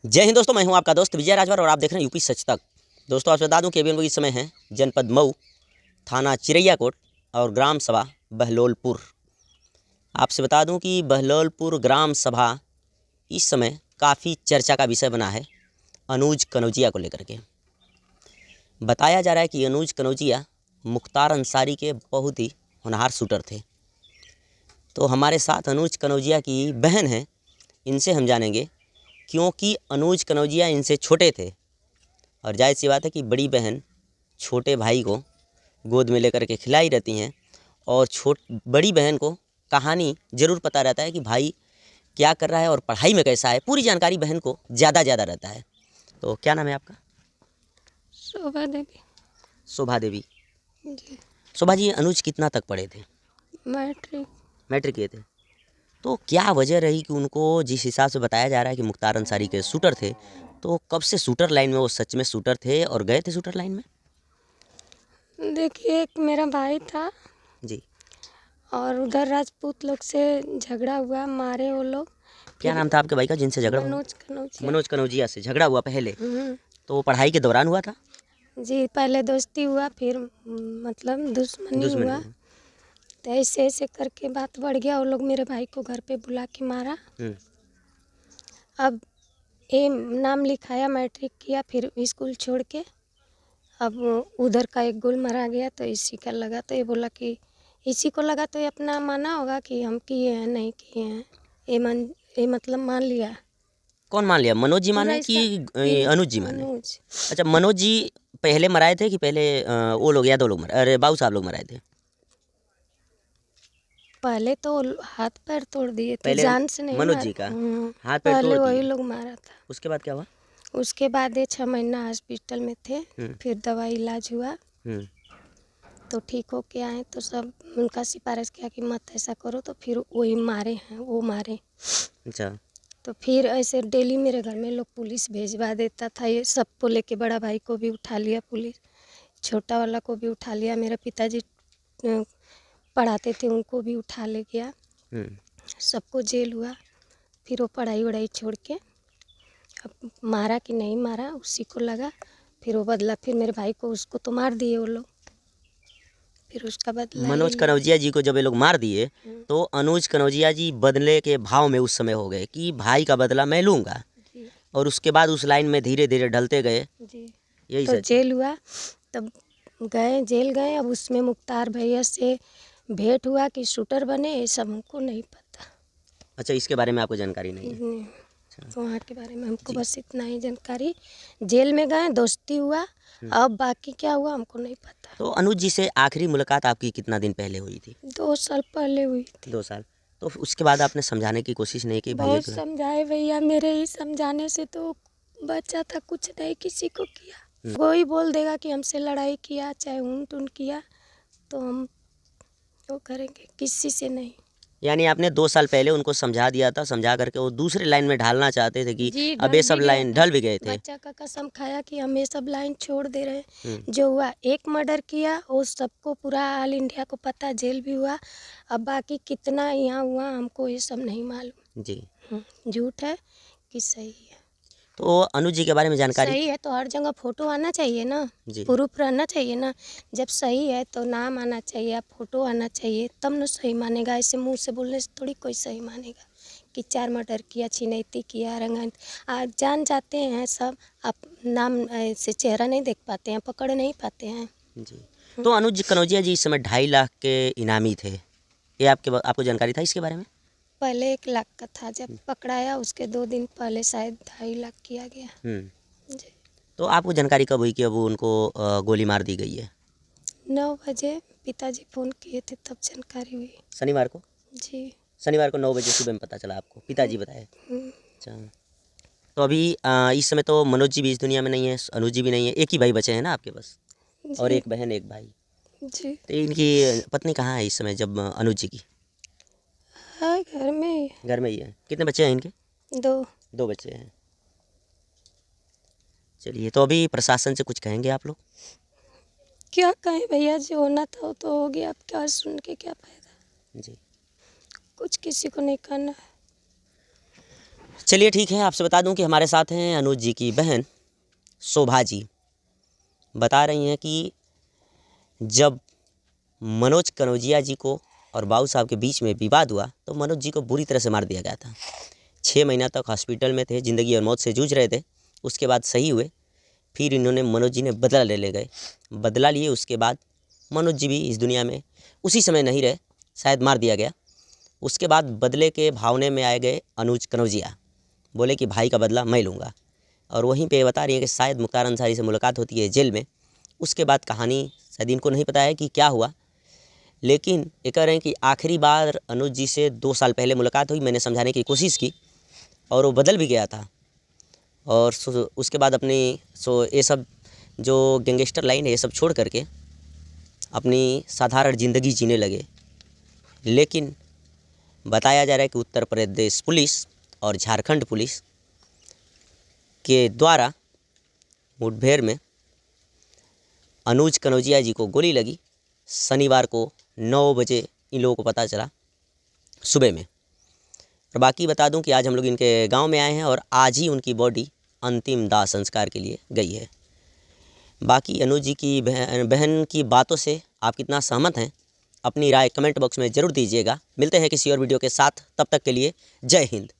जय हिंद दोस्तों, मैं हूं आपका दोस्त विजय राजभर और आप देख रहे हैं यूपी सच तक। दोस्तों आपसे बता दूं कि अभी हम लोग इस समय हैं जनपद मऊ, थाना चिरैयाकोट और ग्राम सभा बहलोलपुर। आपसे बता दूं कि बहलोलपुर ग्राम सभा इस समय काफ़ी चर्चा का विषय बना है अनुज कनौजिया को लेकर के। बताया जा रहा है कि अनुज कनौजिया मुख्तार अंसारी के बहुत ही होनहार शूटर थे। तो हमारे साथ अनुज कनौजिया की बहन हैं, इनसे हम जानेंगे क्योंकि अनुज कनौजिया इनसे छोटे थे और जाहिर सी बात है कि बड़ी बहन छोटे भाई को गोद में लेकर के खिलाई रहती हैं और बड़ी बहन को कहानी ज़रूर पता रहता है कि भाई क्या कर रहा है और पढ़ाई में कैसा है। पूरी जानकारी बहन को ज़्यादा रहता है। तो क्या नाम है आपका? शोभा देवी। शोभा देवी। जी। शोभा जी, अनुज कितना तक पढ़े थे? मैट्रिक। मैट्रिक किए थे। तो क्या वजह रही कि उनको, जिस हिसाब से बताया जा रहा है कि मुख्तार अंसारी के शूटर थे, तो कब से शूटर लाइन में वो सच में शूटर थे और गए थे शूटर लाइन में? देखिए, एक मेरा भाई था जी। और उधर राजपूत लोग से झगड़ा हुआ, मारे वो लोग। क्या फिर नाम था आपके भाई का जिनसे झगड़ा हुआ? मनोज कनौजिया। मनोज कनौजिया से झगड़ा हुआ पहले? तो पढ़ाई के दौरान हुआ था? जी, पहले दोस्ती हुआ, फिर मतलब दुश्मनी दुश्मनी हुआ। हुआ। तो ऐसे ऐसे करके बात बढ़ गया। वो लोग मेरे भाई को घर पे बुला के मारा। अब ये नाम लिखाया, मैट्रिक किया, फिर स्कूल छोड़ के अब उधर का एक गोल मारा गया। तो इसी का लगा, तो ये बोला कि इसी को लगा, तो ये अपना माना होगा कि हम किए हैं, नहीं किए हैं। ये मतलब मान लिया। कौन मान लिया? मनोज जी पूरा माने कि इसका फिर अनुज जी माने? अनुज। अच्छा, मनोज जी पहले मराए थे कि पहले वो लोग यादव लोग मराए, अरे बाबू साहब लोग मराए थे? पहले तो हाथ पैर तोड़ दिए थे, पहले जान से नहीं मनोज मार। जी का हाथ पैर पहले तोड़ वही दिए। लोग मारा था। उसके बाद क्या हुआ? उसके बाद ये 6 महीना हॉस्पिटल में थे। हम्म। फिर दवाई इलाज हुआ हम्म। तो ठीक हो के आए। तो सब उनका सिफारिश किया कि मत ऐसा करो, तो फिर वही मारे हैं, वो मारे। अच्छा। तो फिर ऐसे डेली मेरे घर में लोग पुलिस भेजवा देता था। ये सबको लेके, बड़ा भाई को भी उठा लिया पुलिस, छोटा वाला को भी उठा लिया। मेरे पिताजी पढ़ाते थे, उनको भी उठा ले गया। सबको जेल हुआ। फिर वो पढ़ाई वढ़ाई छोड़ के, अब मारा कि नहीं मारा उसी को लगा। फिर वो बदला, फिर मेरे भाई को, उसको तो मार दिए वो लोग, फिर उसका बदला ये मनोज लिया। कनौजिया जी को जब ये लोग मार दिए तो अनुज कनौजिया जी बदले के भाव में उस समय हो गए कि भाई का बदला मैं लूँगा, जी। और उसके बाद उस लाइन में धीरे धीरे ढलते गए। जी। यही तो सच है। जेल हुआ, तब गए, जेल गए। अब उसमें मुख्तार भैया से भेंट हुआ कि शूटर बने, ये सब हमको नहीं पता। अच्छा, इसके बारे में आपको जानकारी नहीं है? तो वहाँ के बारे में हमको जी। बस इतना ही जानकारी। जेल में गए, दोस्ती हुआ, अब बाकी क्या हुआ हमको नहीं पता। तो अनुज जी से आखिरी मुलाकात आपकी कितना दिन पहले हुई थी? 2 साल पहले हुई थी। 2 साल। तो उसके बाद आपने समझाने की कोशिश नहीं की भैया बहुत जो है? समझाए भैया, मेरे ही समझाने से तो बच्चा था, कुछ नहीं किसी को किया। कोई बोल देगा कि हमसे लड़ाई किया, चाहे ऊंट ऊंट किया, तो हम वो करेंगे, किसी से नहीं। यानी आपने 2 साल पहले उनको समझा दिया था, समझा करके वो दूसरे लाइन में ढालना चाहते थे कि जी, अब ये ढल सब भी गया लाइन था। ढल भी गए थे। बच्चा का कसम खाया कि हम ये सब लाइन छोड़ दे रहे हैं। जो हुआ, एक मर्डर किया, वो सबको पूरा ऑल इंडिया को पता, जेल भी हुआ। अब बाकी कितना यहाँ हुआ हमको ये सब नहीं मालूम। जी। झूठ है कि सही है? तो अनुज जी के बारे में जानकारी? सही है तो हर जगह फोटो आना चाहिए ना, जी। प्रूफ रहना चाहिए ना। जब सही है तो नाम आना चाहिए, फोटो आना चाहिए, तब ना सही मानेगा। ऐसे मुंह से बोलने से थोड़ी कोई सही मानेगा कि 4 मर्डर किया, छिनैती किया, रंगन। आज जान जाते हैं सब, आप नाम से चेहरा नहीं देख पाते हैं, पकड़ नहीं पाते हैं। जी। तो अनुज कनौजिया जी इस समय 2.5 लाख के इनामी थे, ये आपको जानकारी था इसके बारे में? पहले 1 लाख का था, जब पकड़ाया उसके 2 दिन पहले शायद 2.5 लाख किया गया। जी। तो आपको जानकारी कब हुई कि अब उनको गोली मार दी गई है? 9 बजे पिताजी फ़ोन किए थे, तब जानकारी हुई। शनिवार को? जी। शनिवार को 9 बजे सुबह में पता चला आपको, पिताजी बताए? हम्म। अच्छा। तो अभी इस समय तो मनोज जी भी इस दुनिया में नहीं है, अनुज जी भी नहीं है, एक ही भाई बचे हैं ना आपके पास? और जी। एक बहन एक भाई। जी। तो इनकी पत्नी कहाँ है इस समय जब अनुज जी की? हाँ, घर में ही। घर में ही है। कितने बच्चे हैं इनके? 2। 2 बच्चे हैं। चलिए, तो अभी प्रशासन से कुछ कहेंगे आप लोग? क्या कहें भैया, जो होना था वो तो हो गया, अब क्या सुन के क्या फ़ायदा। जी। कुछ किसी को नहीं करना है। चलिए ठीक है, आपसे बता दूं कि हमारे साथ हैं अनुज जी की बहन शोभा जी। बता रही हैं कि जब मनोज कनौजिया जी को और बाबू साहब के बीच में विवाद हुआ तो मनोज जी को बुरी तरह से मार दिया गया था। 6 महीना तक हॉस्पिटल में थे, ज़िंदगी और मौत से जूझ रहे थे। उसके बाद सही हुए, फिर इन्होंने मनोज जी ने बदला ले गए। बदला लिए, उसके बाद मनोज जी भी इस दुनिया में उसी समय नहीं रहे, शायद मार दिया गया। उसके बाद बदले के भावने में आए गए अनुज कनौजिया, बोले कि भाई का बदला मैं लूँगा। और वहीं पे बता रही है कि शायद मुख्तार अंसारी से मुलाकात होती है जेल में। उसके बाद कहानी शायद इनको नहीं पता है कि क्या हुआ, लेकिन ये कह रहे हैं कि आखिरी बार अनुज जी से 2 साल पहले मुलाकात हुई। मैंने समझाने की कोशिश की और वो बदल भी गया था। और उसके बाद अपनी ये सब जो गैंगस्टर लाइन है ये सब छोड़ करके अपनी साधारण ज़िंदगी जीने लगे। लेकिन बताया जा रहा है कि उत्तर प्रदेश पुलिस और झारखंड पुलिस के द्वारा मुठभेड़ में अनुज कनौजिया जी को गोली लगी। शनिवार को 9 बजे इन लोगों को पता चला सुबह में। और बाकी बता दूं कि आज हम लोग इनके गांव में आए हैं और आज ही उनकी बॉडी अंतिम दाह संस्कार के लिए गई है। बाकी अनुज जी की बहन की बातों से आप कितना सहमत हैं, अपनी राय कमेंट बॉक्स में ज़रूर दीजिएगा। मिलते हैं किसी और वीडियो के साथ, तब तक के लिए जय हिंद।